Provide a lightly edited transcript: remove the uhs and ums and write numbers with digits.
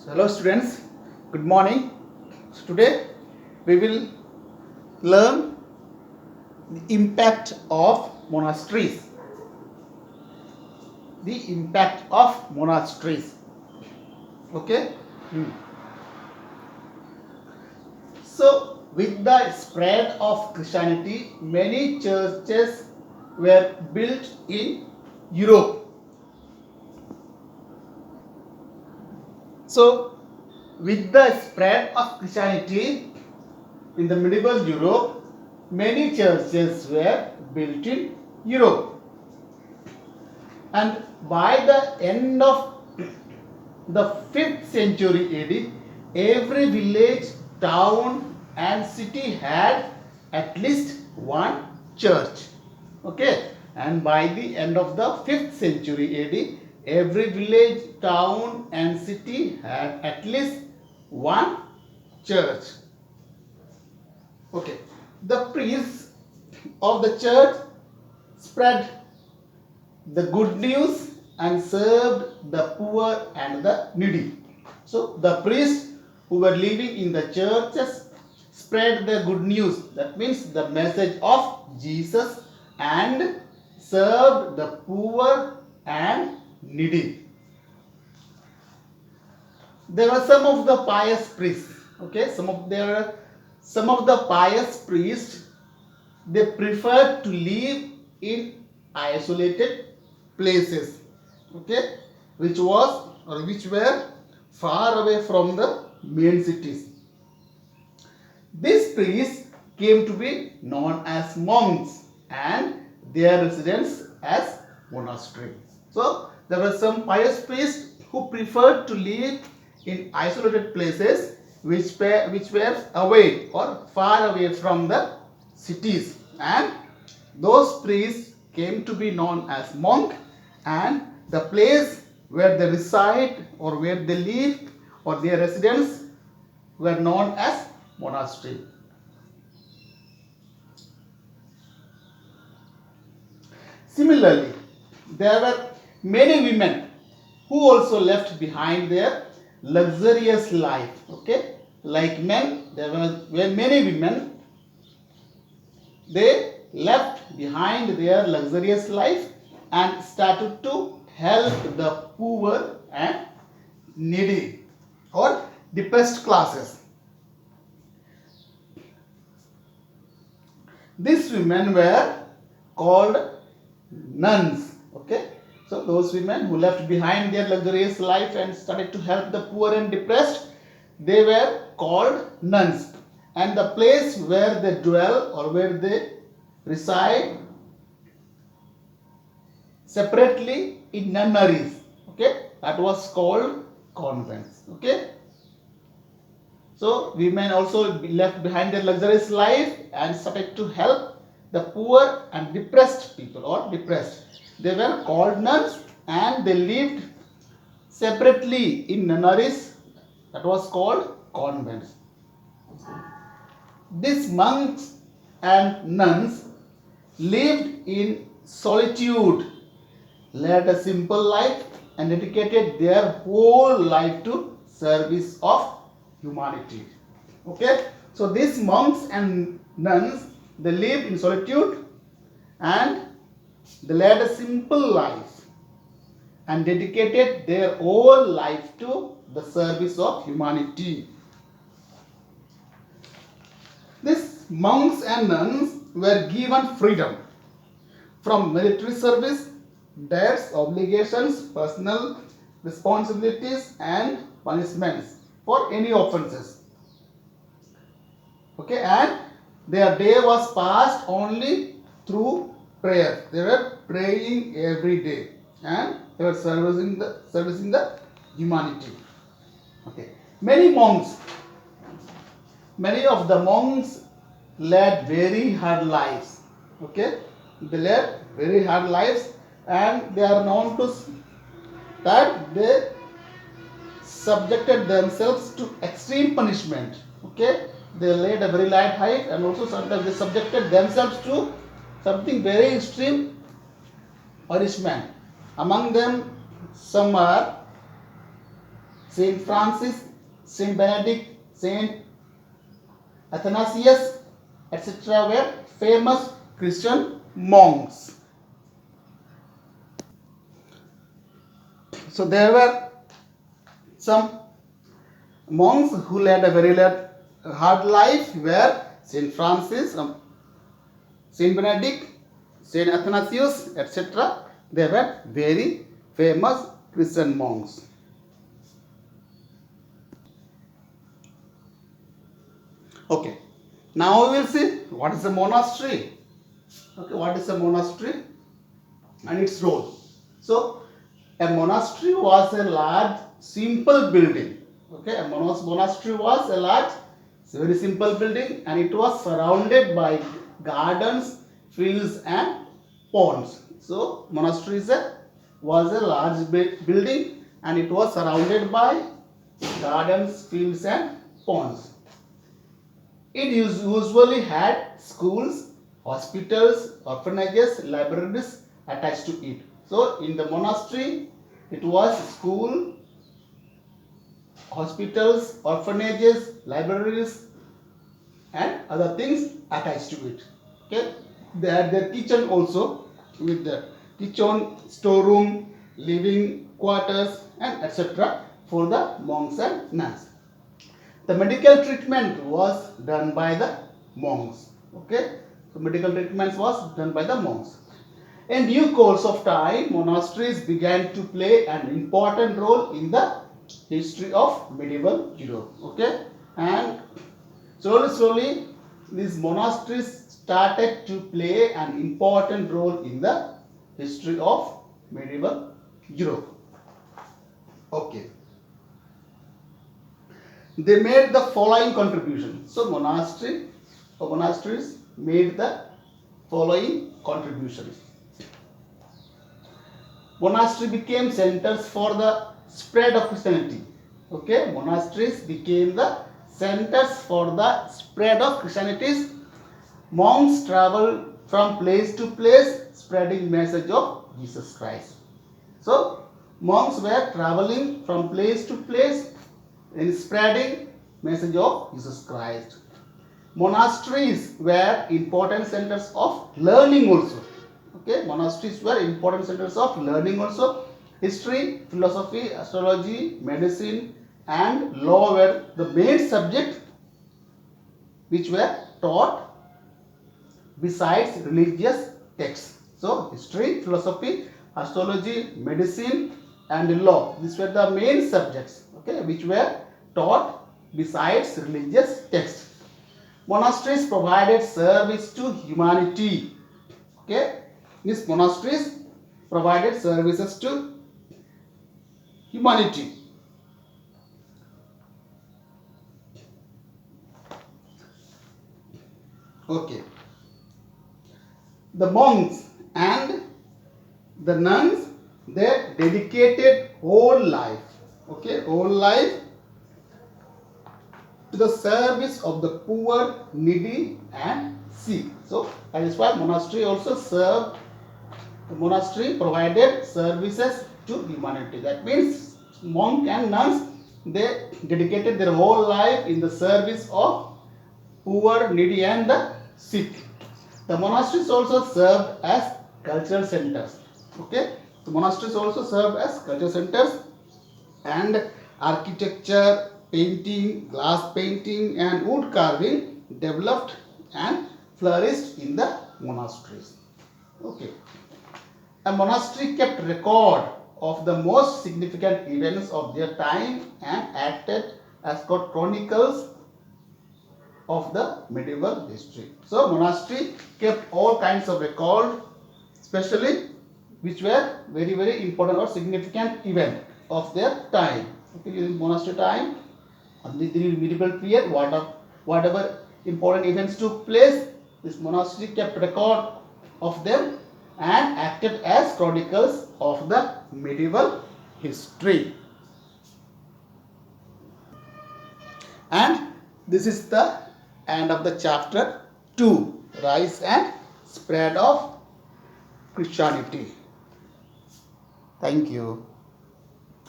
So, hello students, good morning. So, today we will learn the impact of monasteries. The impact of monasteries. Okay. So, with the spread of Christianity, many churches were built in Europe. So, with the spread of Christianity in the medieval Europe, many churches were built in Europe. And by the end of the 5th century AD, every village, town, and city had at least one church. Okay, and by the end of the 5th century AD, every village, town, and city had at least one church. Okay, the priests of the church spread the good news and served the poor and the needy. So the priests who were living in the churches spread the good news. That means the message of Jesus and served the poor and needy. There were some of the pious priests. Okay, some of the pious priests, they preferred to live in isolated places, okay, which were far away from the main cities. These priests came to be known as monks and their residence as monastery. So there were some pious priests who preferred to live in isolated places which were away or far away from the cities, and those priests came to be known as monk, and the place where they reside or where they live or their residence were known as monastery. Similarly, there were many women who also left behind their luxurious life. Okay, like men, there were many women. They left behind their luxurious life and started to help the poor and needy or depressed classes. These women were called nuns. Okay, so those women who left behind their luxurious life and started to help the poor and depressed, they were called nuns. And the place where they dwell or where they reside separately in nunneries, okay, that was called convents. Okay, so women also left behind their luxurious life and started to help the poor and depressed people or depressed. They were called nuns and they lived separately in nunneries, that was called convents. These monks and nuns lived in solitude, led a simple life, and dedicated their whole life to service of humanity. Okay, so these monks and nuns, they lived in solitude and they led a simple life and dedicated their whole life to the service of humanity. These monks and nuns were given freedom from military service, debts, obligations, personal responsibilities, and punishments for any offenses. Okay, and their day was passed only through prayer. They were praying every day and they were servicing the humanity. Okay, many of the monks led very hard lives. Okay, they led very hard lives, and they are known to that they subjected themselves to extreme punishment. Okay, they led a very light height, and also sometimes they subjected themselves to something very extreme punishment. Among them, some are Saint Francis, Saint Benedict, Saint Athanasius, etc. were famous Christian monks. So there were some monks who led a very hard life were Saint Francis, Saint Benedict, Saint Athanasius, etc. They were very famous Christian monks. Okay, now we will see what is a monastery. Okay, what is a monastery and its role. So, a monastery was a large, simple building. Okay, a monastery was a large, very simple building, and it was surrounded by gardens, fields, and ponds. So, monastery was a large building, and it was surrounded by gardens, fields, and ponds. It usually had schools, hospitals, orphanages, libraries attached to it. So, in the monastery, it was school, hospitals, orphanages, libraries, and other things attached to it. Okay, they had their kitchen also, with the kitchen, storeroom, living quarters, and etc. for the monks and nuns. The medical treatment was done by the monks. Okay, so medical treatment was done by the monks. In due course of time, monasteries began to play an important role in the history of medieval Europe. Okay, and slowly these monasteries started to play an important role in the history of medieval Europe. Okay, they made the following contribution. So monasteries made the following contributions. Monastery became centers for the spread of Christianity. Okay, monasteries became the centers for the spread of Christianity. Monks traveled from place to place spreading message of Jesus Christ. So monks were traveling from place to place in spreading message of Jesus Christ. Monasteries were important centers of learning also. Okay, monasteries were important centers of learning also. History, philosophy, astrology, medicine, and law were the main subjects which were taught besides religious texts. So, history, philosophy, astrology, medicine, and law. These were the main subjects, okay, which were taught besides religious texts. Monasteries provided service to humanity. Okay, these monasteries provided services to humanity. Okay, the monks and the nuns, they dedicated whole life, okay, whole life to the service of the poor, needy, and sick. So that is why monastery also served. The monastery provided services to humanity. That means monk and nuns, they dedicated their whole life in the service of poor, needy, and the sick. The monasteries also served as cultural centers. Okay, the monasteries also served as cultural centers, and architecture, painting, glass painting, and wood carving developed and flourished in the monasteries. Okay, a monastery kept record of the most significant events of their time and acted as chronicles of the medieval history. So monastery kept all kinds of record, especially which were very important or significant event of their time. Okay, during monastery time, during medieval period, whatever important events took place, this monastery kept record of them and acted as chronicles of the medieval history. And this is the end of the chapter 2, Rise and Spread of Christianity. Thank you.